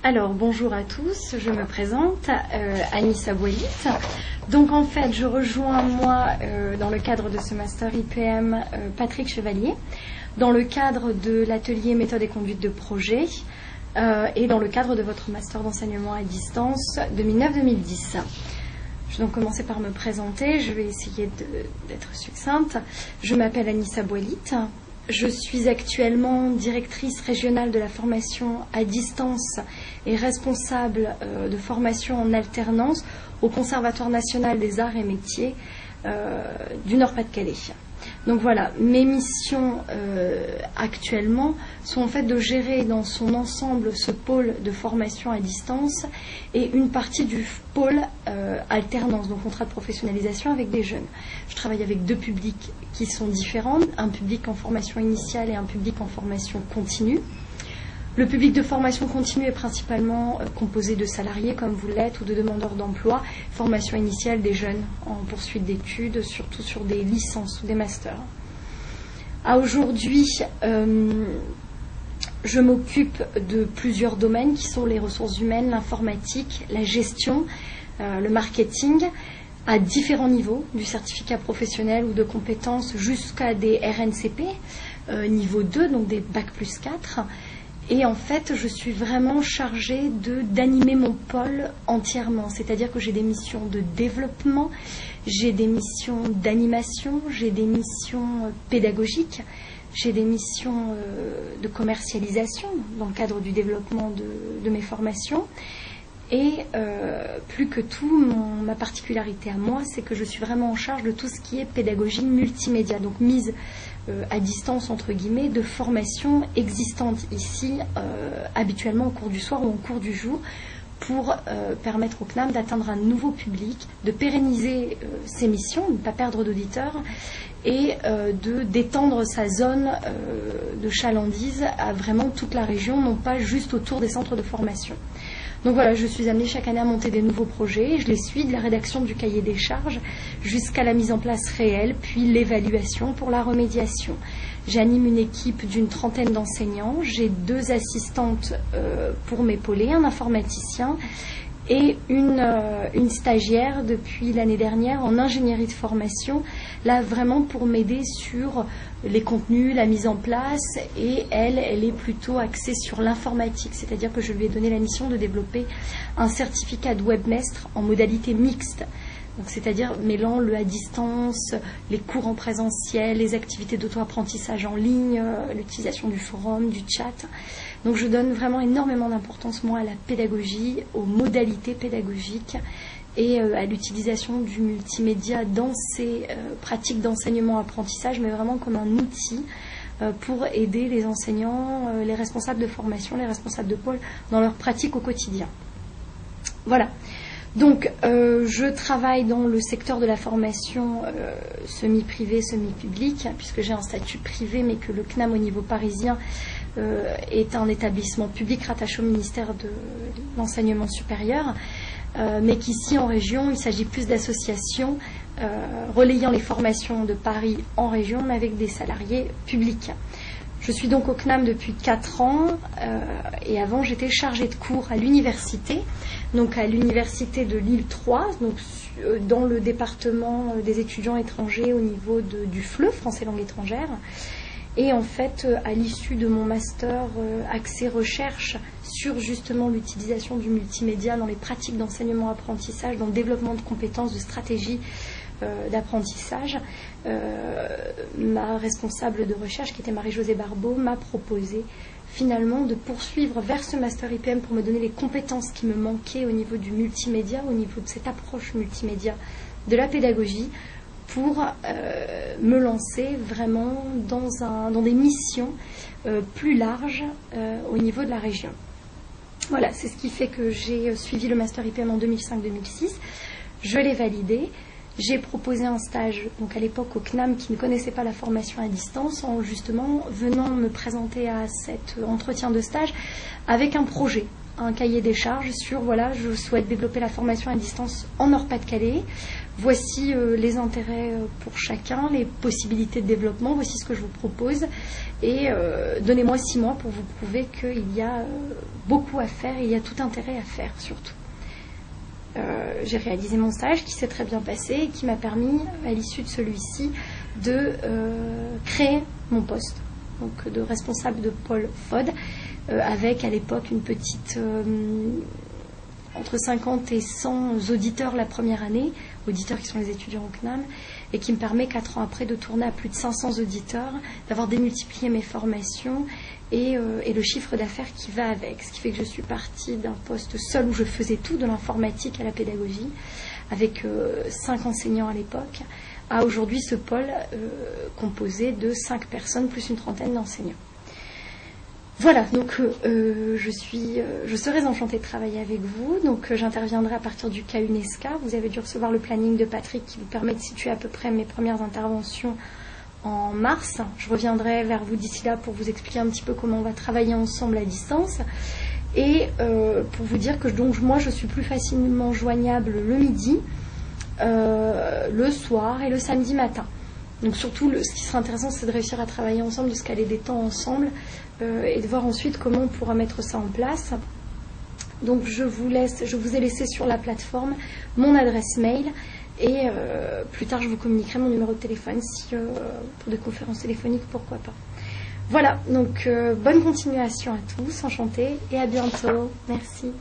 Alors, bonjour à tous, je me présente, Anissa Bouelit. Donc en fait, je rejoins dans le cadre de ce Master IPM, Patrick Chevalier, dans le cadre de l'atelier méthode et conduite de projet, et dans le cadre de votre Master d'enseignement à distance 2009-2010. Je vais donc commencer par me présenter, je vais essayer d'être succincte. Je m'appelle Anissa Bouelit. Je suis actuellement directrice régionale de la formation à distance et responsable de formation en alternance au Conservatoire national des arts et métiers du Nord-Pas-de-Calais. Donc voilà, mes missions actuellement sont en fait de gérer dans son ensemble ce pôle de formation à distance et une partie du pôle alternance, donc contrat de professionnalisation avec des jeunes. Je travaille avec deux publics qui sont différents, un public en formation initiale et un public en formation continue. Le public de formation continue est principalement composé de salariés, comme vous l'êtes, ou de demandeurs d'emploi. Formation initiale des jeunes en poursuite d'études, surtout sur des licences ou des masters. À aujourd'hui, je m'occupe de plusieurs domaines qui sont les ressources humaines, l'informatique, la gestion, le marketing, à différents niveaux, du certificat professionnel ou de compétences jusqu'à des RNCP, niveau 2, donc des Bac+4. Et en fait, je suis vraiment chargée d'animer mon pôle entièrement. C'est-à-dire que j'ai des missions de développement, j'ai des missions d'animation, j'ai des missions pédagogiques, j'ai des missions de commercialisation dans le cadre du développement de mes formations. Et plus que tout, ma particularité à moi, c'est que je suis vraiment en charge de tout ce qui est pédagogie multimédia, donc mise à distance, entre guillemets, de formations existantes ici, habituellement au cours du soir ou au cours du jour, pour permettre au CNAM d'atteindre un nouveau public, de pérenniser ses missions, de ne pas perdre d'auditeurs, et d'étendre sa zone de chalandise à vraiment toute la région, non pas juste autour des centres de formation. Donc voilà, je suis amenée chaque année à monter des nouveaux projets. Je les suis de la rédaction du cahier des charges jusqu'à la mise en place réelle, puis l'évaluation pour la remédiation. J'anime une équipe d'une trentaine d'enseignants. J'ai 2 assistantes pour m'épauler, un informaticien et une stagiaire depuis l'année dernière en ingénierie de formation, là vraiment pour m'aider sur les contenus, la mise en place, et elle est plutôt axée sur l'informatique, c'est-à-dire que je lui ai donné la mission de développer un certificat de webmestre en modalité mixte, donc c'est-à-dire mêlant le à distance, les cours en présentiel, les activités d'auto-apprentissage en ligne, l'utilisation du forum, du chat. Donc je donne vraiment énormément d'importance, moi, à la pédagogie, aux modalités pédagogiques et à l'utilisation du multimédia dans ces pratiques d'enseignement-apprentissage, mais vraiment comme un outil pour aider les enseignants, les responsables de formation, les responsables de pôle dans leur pratique au quotidien. Voilà. Donc, je travaille dans le secteur de la formation semi-privée, semi-publique, puisque j'ai un statut privé, mais que le CNAM au niveau parisien est un établissement public rattaché au ministère de l'enseignement supérieur, mais qu'ici en région, il s'agit plus d'associations relayant les formations de Paris en région, mais avec des salariés publics. Je suis donc au CNAM depuis 4 ans et avant j'étais chargée de cours à l'université, donc à l'université de Lille 3, donc dans le département des étudiants étrangers au niveau du FLE, français langue étrangère. Et en fait, à l'issue de mon master axé recherche sur justement l'utilisation du multimédia dans les pratiques d'enseignement-apprentissage, dans le développement de compétences, de stratégies d'apprentissage, ma responsable de recherche, qui était Marie-Josée Barbeau, m'a proposé finalement de poursuivre vers ce Master IPM pour me donner les compétences qui me manquaient au niveau du multimédia, au niveau de cette approche multimédia de la pédagogie, pour me lancer vraiment dans des missions plus larges au niveau de la région. Voilà, c'est ce qui fait que j'ai suivi le Master IPM en 2005-2006. Je l'ai validé. j'ai proposé un stage, donc à l'époque au CNAM, qui ne connaissait pas la formation à distance, en justement venant me présenter à cet entretien de stage avec un projet, un cahier des charges sur, voilà, je souhaite développer la formation à distance en Nord-Pas-de-Calais. Voici les intérêts pour chacun, les possibilités de développement, voici ce que je vous propose. Et donnez-moi 6 mois pour vous prouver qu'il y a beaucoup à faire et il y a tout intérêt à faire surtout. J'ai réalisé mon stage qui s'est très bien passé et qui m'a permis, à l'issue de celui-ci, de créer mon poste, donc de responsable de pôle FOD, avec à l'époque une petite entre 50 et 100 auditeurs la première année, auditeurs qui sont les étudiants au CNAM, et qui me permet 4 ans après de tourner à plus de 500 auditeurs, d'avoir démultiplié mes formations et le chiffre d'affaires qui va avec. Ce qui fait que je suis partie d'un poste seul où je faisais tout, de l'informatique à la pédagogie, avec 5 enseignants à l'époque, à aujourd'hui ce pôle composé de 5 personnes plus une trentaine d'enseignants. Voilà, donc je serais enchantée de travailler avec vous. Donc j'interviendrai à partir du cas UNESCO. Vous avez dû recevoir le planning de Patrick qui vous permet de situer à peu près mes premières interventions en mars. Je reviendrai vers vous d'ici là pour vous expliquer un petit peu comment on va travailler ensemble à distance. Et pour vous dire que moi je suis plus facilement joignable le midi, le soir et le samedi matin. Donc surtout, ce qui serait intéressant, c'est de réussir à travailler ensemble, de se caler des temps ensemble et de voir ensuite comment on pourra mettre ça en place. Donc je vous ai laissé sur la plateforme mon adresse mail et plus tard je vous communiquerai mon numéro de téléphone pour des conférences téléphoniques, pourquoi pas. Voilà, donc bonne continuation à tous, enchantée et à bientôt. Merci.